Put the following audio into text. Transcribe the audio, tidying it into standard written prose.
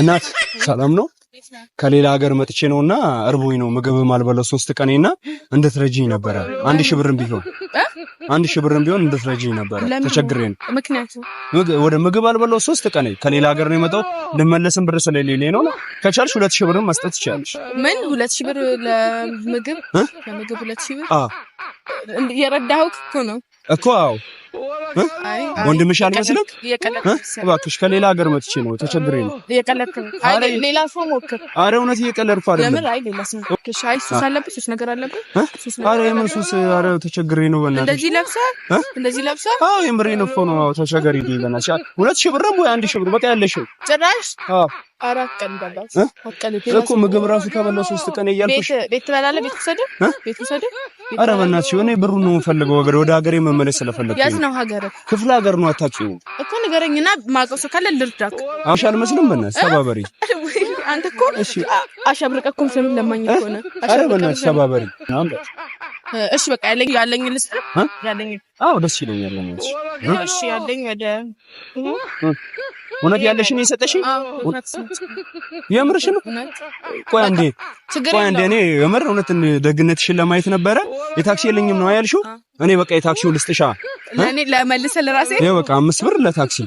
እናት ሰላም ነው? ከሌላ ሀገር መጥቼ ነውና እርቦኝ ነው ምግብ ማልበለው 3 ቀኔና እንድትረጂኝ ነበር። 1000 ብርም ቢሆን እንድትረጂኝ ነበር። ተቸግሬ ነው። ምክንያቱም ወደ ምግብ አልበለው 3 ቀኔ ከሌላ ሀገር ነው የመጣው። ልመለስም ብር ስለሌለኝ ነው። ከቻልሽ 2000 ብርም መስጠት ትችያለሽ። ምን 2000 ብር ለምግብ 2000 ብር? የረዳኸው እኮ ነው እኮ። አዎ ወንድምሽ አልመስልም? እባክሽ ከሌላ ሀገር መጥቼ ነው ተቸግሬ ነው። ሌላ ሰው ሞክር። ኧረ እውነት እየቀለድኩ አይደለም። ለምን? አይ ሌላ ሰው ሞክር። ሱስ አለብህ? ሱስ ነገር አለብህ? ኧረ የምን ሱስ? ኧረ ተቸግሬ ነው በእናትሽ። እንደዚህ ለብሰህ? አዎ የምሬን እኮ ነው። ተቸገሪ በእናትሽ። 2000 ብርም ወይ 1000 ብር በቃ ያለሽው ጭራሽ። አዎ 4 ቀን በላስ እኮ ምግብ ራሱ ከበላው 3 ቀን እያልኩሽ። ቤት ትበላለህ? ቤት ወሰደህ? ኧረ በእናትሽ እኔ ብሩን ነው የምፈልገው። ወደ ሀገሬ መመለስ ስለፈለኩኝ። የት ነው ሀገር? ክፍለ ሀገር ነው። አታውቂውም እኮ ንገረኝና ማውቀው ሰው ካለ ልርዳክ። አውሽ አልመስልም? በእናትሽ ተባበሪ። አንተ እኮ አሸብርቀኩም ስም ለማኝ እኮ ነው። ኧረ በእናትሽ ተባበሪ። እሺ በቃ ያለኝ ልስጥ። አዎ ደስ ይለኛል። እሺ ያለኝ ወደ እውነት ያለሽን የሰጠሽኝ? የምርሽ ነው? ቆይ አንዴ እኔ የምር እውነትን ደግነትሽን ለማየት ነበረ። የታክሲ የለኝም ነው ያልሽው? እኔ በቃ የታክሲው ልስጥሻ። ለኔ ለመልሰል ራሴ በቃ 5 ብር ለታክሲ